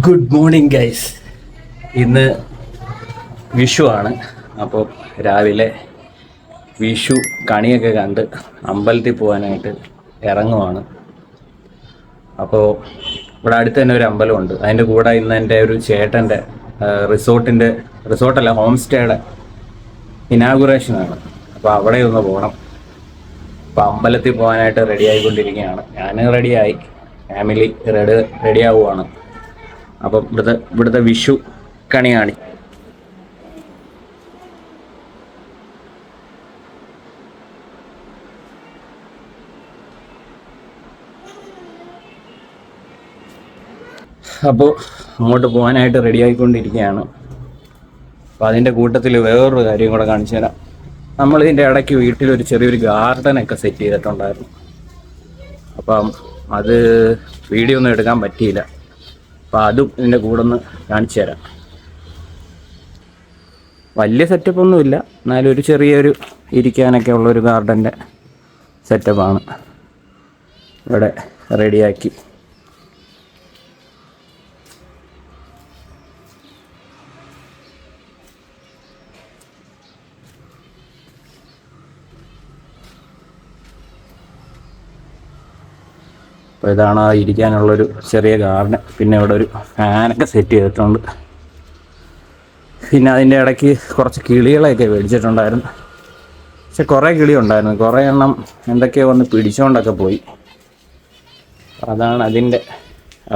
Good morning guys. ഇന്ന് വിഷു ആണ്. അപ്പോൾ രാവിലെ വിഷു കണിയൊക്കെ കണ്ട് അമ്പലത്തിൽ പോകാനായിട്ട് ഇറങ്ങുവാണ്. അപ്പോൾ ഇവിടെ അടുത്ത് തന്നെ ഒരു അമ്പലമുണ്ട്. അതിൻ്റെ കൂടെ ഇന്ന് എൻ്റെ ഒരു ചേട്ടൻ്റെ റിസോർട്ടല്ല, ഹോം സ്റ്റേയുടെ ഇനാഗുറേഷനാണ്. അപ്പോൾ അവിടെ ഒന്ന് പോകണം. അപ്പോൾ അമ്പലത്തിൽ പോകാനായിട്ട് റെഡി ആയിക്കൊണ്ടിരിക്കുകയാണ്. ഞാൻ റെഡിയായി, ഫാമിലി റെഡി ആവുകയാണ്. അപ്പം ഇവിടുത്തെ വിഷു കണി കാണി. അപ്പോൾ അങ്ങോട്ട് പോകാനായിട്ട് റെഡി ആയിക്കൊണ്ടിരിക്കുകയാണ്. അപ്പോൾ അതിൻ്റെ കൂട്ടത്തിൽ വേറൊരു കാര്യം കൂടെ കാണിച്ചു തരാം. നമ്മളിതിൻ്റെ ഇടയ്ക്ക് വീട്ടിലൊരു ചെറിയൊരു ഗാർഡനൊക്കെ സെറ്റ് ചെയ്തിട്ടുണ്ടായിരുന്നു. അപ്പം അത് വീഡിയോ ഒന്നും എടുക്കാൻ പറ്റിയില്ല. അപ്പോൾ അതും ഇതിൻ്റെ കൂടെ ഒന്ന് കാണിച്ചു തരാം. വലിയ സെറ്റപ്പൊന്നുമില്ല, എന്നാലും ഒരു ചെറിയൊരു ഇരിക്കാനൊക്കെ ഉള്ളൊരു ഗാർഡൻ്റെ സെറ്റപ്പാണ് ഇവിടെ റെഡിയാക്കി. അപ്പോൾ ഇതാണ് ഇരിക്കാനുള്ളൊരു ചെറിയ ഗാർഡൻ. പിന്നെ ഇവിടെ ഒരു ഫാനൊക്കെ സെറ്റ് ചെയ്തിട്ടുണ്ട്. പിന്നെ അതിൻ്റെ ഇടയ്ക്ക് കുറച്ച് കിളികളെയൊക്കെ മേടിച്ചിട്ടുണ്ടായിരുന്നു. പക്ഷെ കുറേ കിളി ഉണ്ടായിരുന്നു, കുറേ എണ്ണം എന്തൊക്കെയോ വന്ന് പിടിച്ചുകൊണ്ടൊക്കെ പോയി. അതാണ് അതിൻ്റെ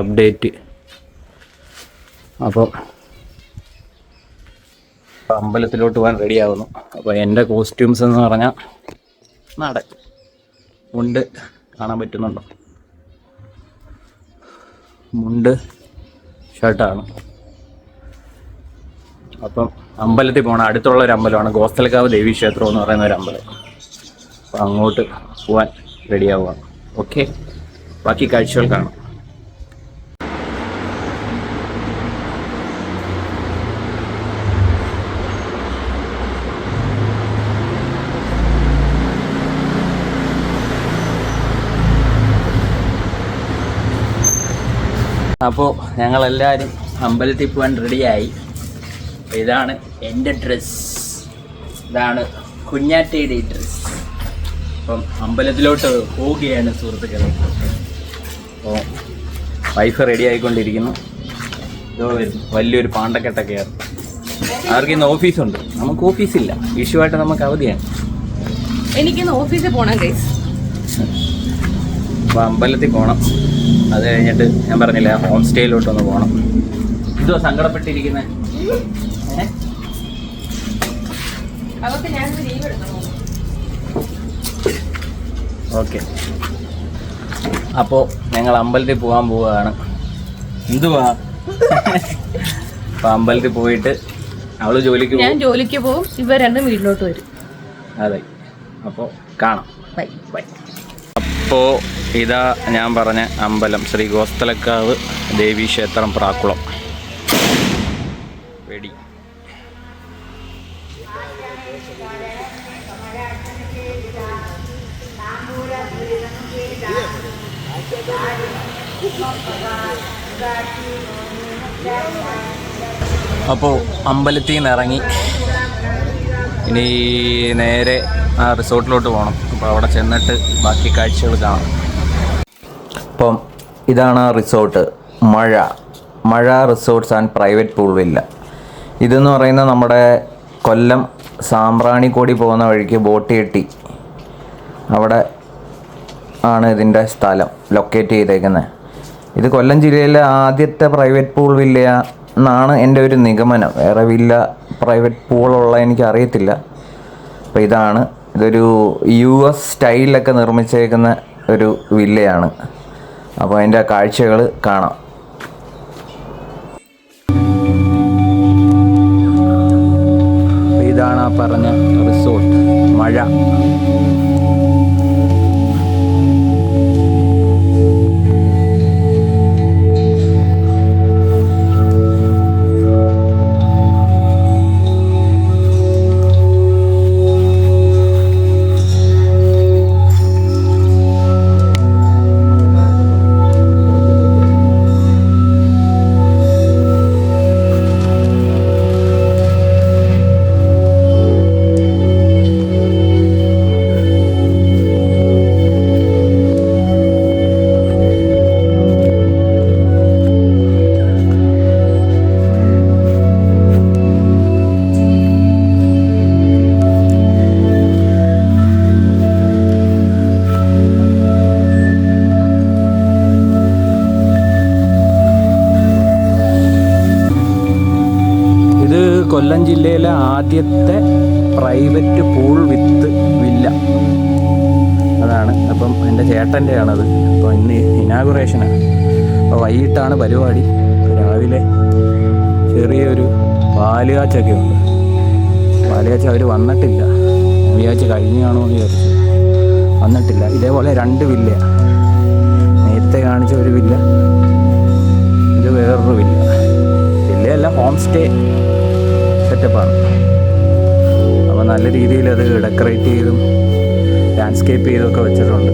അപ്ഡേറ്റ്. അപ്പോൾ അമ്പലത്തിലോട്ട് പോകാൻ റെഡിയാവുന്നു. അപ്പോൾ എൻ്റെ കോസ്റ്റ്യൂംസ് എന്ന് പറഞ്ഞാൽ മുണ്ട് കാണാൻ പറ്റുന്നുണ്ടോ? മുണ്ട് ഷർട്ടാണ്. അപ്പം അമ്പലത്തിൽ പോകണം. അടുത്തുള്ള ഒരു അമ്പലമാണ് ഗോസ്തലക്കാവ് ദേവീ ക്ഷേത്രം എന്ന് പറയുന്ന ഒരു അമ്പലം. അപ്പം അങ്ങോട്ട് പോകാൻ റെഡിയാവുകയാണ്. ഓക്കെ, ബാക്കി കാഴ്ചകൾ കാണാം. അപ്പോൾ ഞങ്ങളെല്ലാവരും അമ്പലത്തിൽ പോകാൻ റെഡിയായി. ഇതാണ് എൻ്റെ ഡ്രസ്സ്, ഇതാണ് കുഞ്ഞാറ്റയുടെ ഡ്രസ്സ്. അപ്പം അമ്പലത്തിലോട്ട് പോവുകയാണ് സുഹൃത്തുക്കളെ. അപ്പോൾ വൈഫ് റെഡി ആയിക്കൊണ്ടിരിക്കുന്നു. ഇതോ വരുന്നു വലിയൊരു പാണ്ടക്കെട്ടൊക്കെയാണ്. ആർക്കിന്ന് ഓഫീസുണ്ട്, നമുക്ക് ഓഫീസില്ല. വിഷുവായിട്ട് നമുക്ക് അവധിയാണ്. എനിക്കിന്ന് ഓഫീസിൽ പോകണം ഗൈസ്. അപ്പോൾ അമ്പലത്തിൽ പോകണം. അത് കഴിഞ്ഞിട്ട് ഞാൻ പറഞ്ഞില്ല, ഹോം സ്റ്റേയിലോട്ടൊന്ന് പോകണം. ഇതോ സങ്കടപ്പെട്ടിരിക്കുന്നത്. ഓക്കെ, അപ്പോൾ ഞങ്ങൾ അമ്പലത്തിൽ പോകാൻ പോവുകയാണ്. എന്തുവാ? അപ്പോൾ അമ്പലത്തിൽ പോയിട്ട് അവള് ജോലിക്ക് ഞാൻ ജോലിക്ക് പോകും, ഇവർ രണ്ടും വീട്ടിലോട്ട് വരും. അതെ, അപ്പോൾ കാണാം. Bye bye. അപ്പോൾ ഇതാ ഞാൻ പറഞ്ഞ അമ്പലം, ശ്രീ ഗോസ്തലക്കാവ് ദേവീ ക്ഷേത്രം, പ്രാക്കുളം. വെടി അപ്പോൾ അമ്പലത്തിൽ നിന്ന് ഇറങ്ങി ഇനി നേരെ ആ റിസോർട്ടിലോട്ട് പോകണം. അപ്പോൾ അവിടെ ചെന്നിട്ട് ബാക്കി കാഴ്ചകൾ കാണാം. അപ്പം ഇതാണ് ആ റിസോർട്ട്, മഴ resorts and private pool villa. ഇതെന്ന് പറയുന്നത് നമ്മുടെ കൊല്ലം സാമ്പ്രാണിക്കോടി പോകുന്ന വഴിക്ക് ബോട്ടിയെട്ടി അവിടെ ആണ് ഇതിൻ്റെ സ്ഥലം ലൊക്കേറ്റ് ചെയ്തേക്കുന്നത്. ഇത് കൊല്ലം ജില്ലയിലെ ആദ്യത്തെ പ്രൈവറ്റ് പൂൾ വില്ല എന്നാണ് എൻ്റെ ഒരു നിഗമനം. വേറെ വില്ല പ്രൈവറ്റ് പൂളുള്ള എനിക്കറിയത്തില്ല. അപ്പോൾ ഇതൊരു US സ്റ്റൈലിലൊക്കെ നിർമ്മിച്ചേക്കുന്ന ഒരു വില്ലയാണ്. അപ്പോൾ അതിൻ്റെ കാഴ്ചകൾ കാണാം. ഇതാണ് ആ പറഞ്ഞ റിസോർട്ട്, മഴ. ആദ്യത്തെ പ്രൈവറ്റ് പൂൾ വിത്ത് വില്ല. അതാണ്. അപ്പം എൻ്റെ ചേട്ടൻ്റെ ആണത്. അപ്പോൾ ഇന്ന് ഇനാഗുറേഷനാണ്. അപ്പോൾ വൈകിട്ടാണ് പരിപാടി. രാവിലെ ചെറിയൊരു പാലുകാച്ചൊക്കെ ഉണ്ട്. പാലുകാച്ച അവർ വന്നിട്ടില്ല. വിചാരിച്ച് കഴിഞ്ഞാണോ എന്ന് വിചാരിച്ചു. വന്നിട്ടില്ല. ഇതേപോലെ 2 വില്ല. നേരത്തെ കാണിച്ച ഒരു വില്ല, ഇത് വേറൊരു വില്ല. വില്ലയല്ല, ഹോം സ്റ്റേ സെറ്റപ്പാണ്. അപ്പോൾ നല്ല രീതിയിൽ അത് ഡെക്കറേറ്റ് ചെയ്തും ലാൻഡ്സ്കേപ്പ് ചെയ്തൊക്കെ വെച്ചിട്ടുണ്ട്.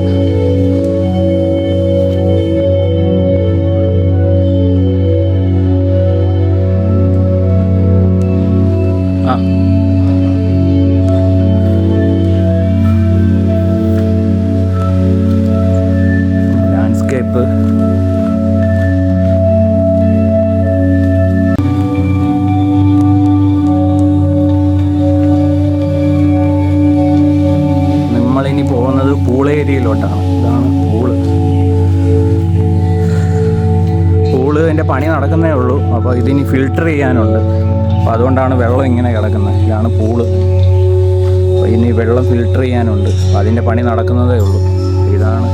ലാൻഡ്സ്കേപ്പ് നമ്മളിനി പോകുന്നത് പൂൾ ഏരിയയിലോട്ടാണ്. ഇതാണ് പൂള്. അതിൻ്റെ പണി നടക്കുന്നേ ഉള്ളൂ. അപ്പോൾ ഇതിനി ഫിൽട്ടർ ചെയ്യാനുണ്ട്. അപ്പോൾ അതുകൊണ്ടാണ് വെള്ളം ഇങ്ങനെ കിടക്കുന്നത്. ഇതാണ് പൂള്. അപ്പോൾ ഇനി വെള്ളം ഫിൽട്ടർ ചെയ്യാനുണ്ട്. അപ്പോൾ അതിൻ്റെ പണി നടക്കുന്നതേ ഉള്ളൂ. ഇതാണ്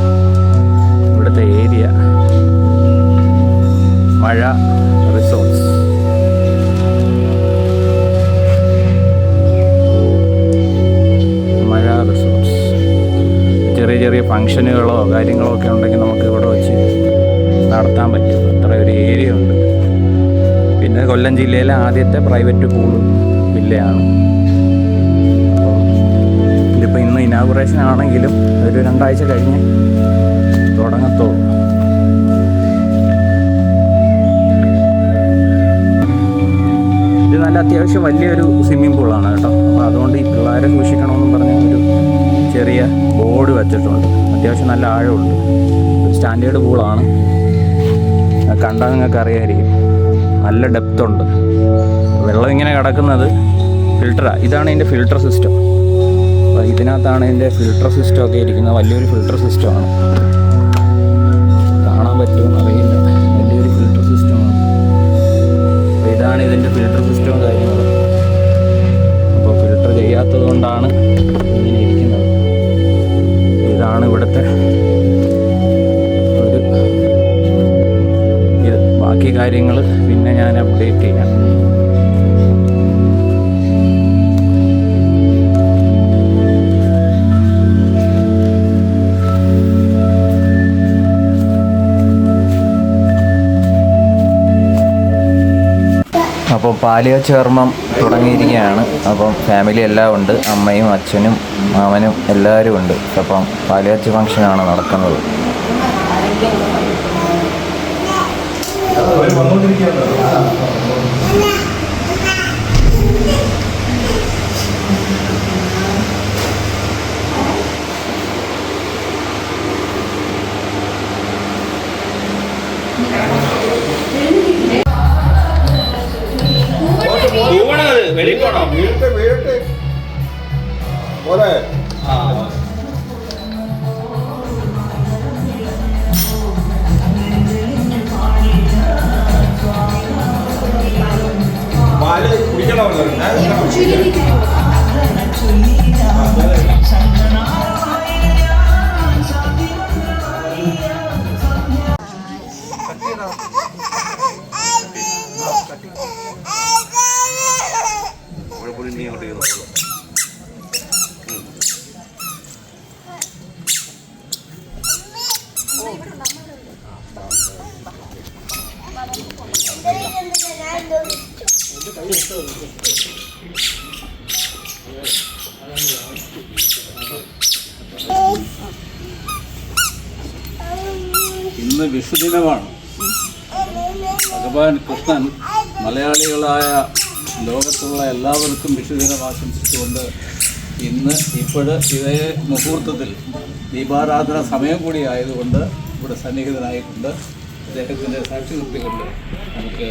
ഇവിടുത്തെ ഏരിയ. മഴ റിസോർട്ട്സ്. മഴ റിസോർട്ട്സ്. ചെറിയ ചെറിയ ഫങ്ഷനുകളോ കാര്യങ്ങളോ ഒക്കെ ഉണ്ടെങ്കിൽ നമുക്ക് ഇവിടെ വെച്ച് നടത്താൻ പറ്റും. അത്ര ഒരു ഏരിയ ഉണ്ട്. പിന്നെ കൊല്ലം ജില്ലയിലെ ആദ്യത്തെ പ്രൈവറ്റ് പൂള് വില്ലയാണ്. അപ്പോൾ ഇതിപ്പോൾ ഇന്ന് ഇനാഗുറേഷൻ ആണെങ്കിലും ഒരു 2 ആഴ്ച കഴിഞ്ഞ് തുടങ്ങത്തുള്ളൂ. ഇത് നല്ല അത്യാവശ്യം വലിയൊരു സ്വിമ്മിംഗ് പൂളാണ് കേട്ടോ. അപ്പോൾ അതുകൊണ്ട് ഈ പിള്ളേരെ സൂക്ഷിക്കണമെന്നും പറഞ്ഞ ഒരു ചെറിയ ബോർഡ് വെച്ചിട്ടുണ്ട്. അത്യാവശ്യം നല്ല ആഴമുണ്ട്. ഒരു സ്റ്റാൻഡേർഡ് പൂളാണ്. കണ്ടാൽ നിങ്ങൾക്ക് അറിയാമായിരിക്കും. നല്ല ഡെപ്ത് ഉണ്ട്. വെള്ളം ഇങ്ങനെ കിടക്കുന്നത് ഫിൽട്ടറാണ്. ഇതാണ് ഇതിൻ്റെ ഫിൽട്ടർ സിസ്റ്റം. അപ്പോൾ ഇതിനകത്താണ് ഇതിൻ്റെ ഫിൽട്ടർ സിസ്റ്റം ഒക്കെ ഇരിക്കുന്നത്. വലിയൊരു ഫിൽട്ടർ സിസ്റ്റമാണ്. കാണാൻ പറ്റുമെന്ന് അറിയില്ല. വലിയൊരു ഫിൽട്ടർ സിസ്റ്റമാണ്. അപ്പോൾ ഇതാണ് ഇതിൻ്റെ ഫിൽട്ടർ സിസ്റ്റവും കാര്യങ്ങളും. അപ്പോൾ ഫിൽട്ടർ ചെയ്യാത്തത് കൊണ്ടാണ് ഇങ്ങനെ ഇരിക്കുന്നത്. ഇതാണ് ഇവിടുത്തെ ഒരു ഇത്. ബാക്കി കാര്യങ്ങൾ പിന്നെ ഞാൻ അപ്ഡേറ്റ് ചെയ്യാം. അപ്പോൾ പാലുകാച്ചകർമ്മം തുടങ്ങിയിരിക്കുകയാണ്. അപ്പം ഫാമിലി എല്ലാം ഉണ്ട്. അമ്മയും അച്ഛനും മാമനും എല്ലാവരും ഉണ്ട്. അപ്പം പാലുകാച്ച് ഫംഗ്ഷനാണ് നടക്കുന്നത്. ഇന്ന് വിഷുദിനമാണ്. ഭഗവാൻ കൃഷ്ണൻ മലയാളികളായ ലോകത്തുള്ള എല്ലാവർക്കും വിഷുദിനം ആശംസിച്ചുകൊണ്ട് ഇന്ന് ഇതേ മുഹൂർത്തത്തിൽ ദീപാരാധന സമയം കൂടി ആയതുകൊണ്ട് ഇവിടെ സന്നിഹിതനായിക്കൊണ്ട് അദ്ദേഹത്തിൻ്റെ സാക്ഷി നിർത്തിക്കൊണ്ട് നമുക്ക്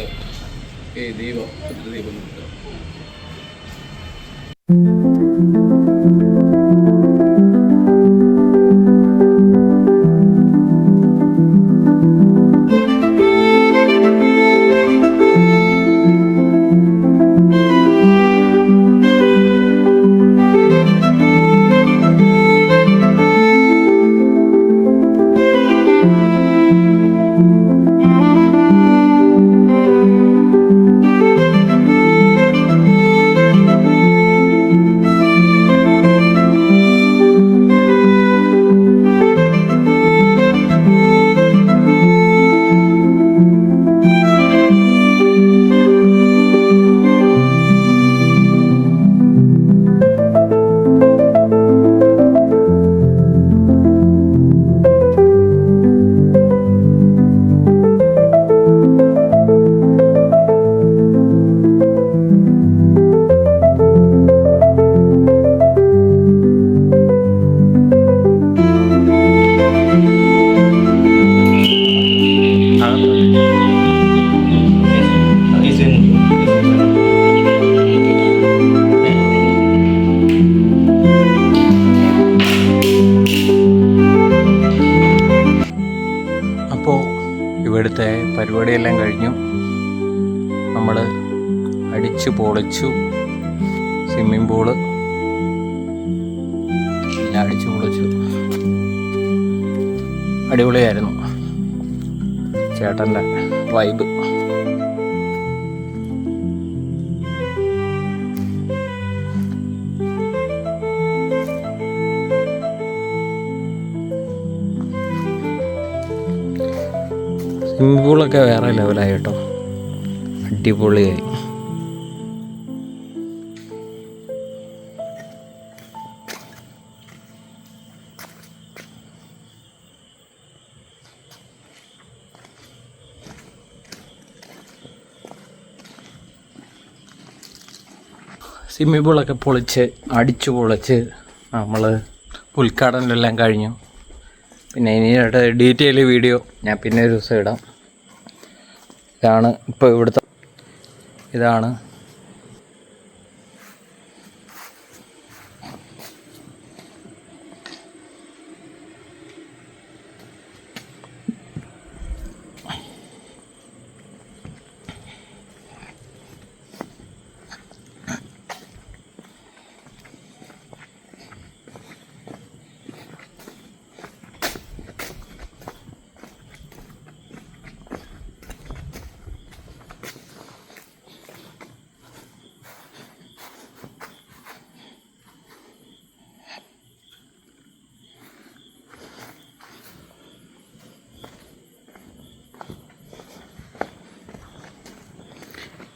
ഈ ദീപം കൊടുക്കാം. പരിപാടിയെല്ലാം കഴിഞ്ഞു. നമ്മൾ അടിച്ചു പൊളിച്ചു. സ്വിമ്മിംഗ് പൂള് എല്ലാം അടിച്ചു പൊളിച്ചു. അടിപൊളിയായിരുന്നു. ചേട്ടൻ്റെ വൈബ്. സ്വിമ്മിംഗ് പൂളൊക്കെ വേറെ ലെവലായി കേട്ടോ, അടിപൊളിയായി. സ്വിമ്മിംഗ് പൂളൊക്കെ പൊളിച്ച് അടിച്ചു പൊളിച്ച് നമ്മൾ ഉദ്ഘാടനമെല്ലാം കഴിഞ്ഞു. പിന്നെ ഇനിയായിട്ട് ഡീറ്റെയിൽ വീഡിയോ ഞാൻ പിന്നെ ഒരു ദിവസം ഇടാം. ഇതാണ് ഇപ്പോൾ ഇവിടുത്തെ, ഇതാണ്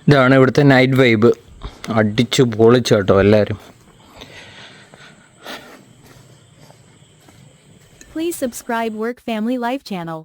ഇതാണ് ഇവിടുത്തെ നൈറ്റ് വൈബ്. അടിച്ചു പൊളിച്ചു കേട്ടോ എല്ലാവരും. Please subscribe Work Family Life channel.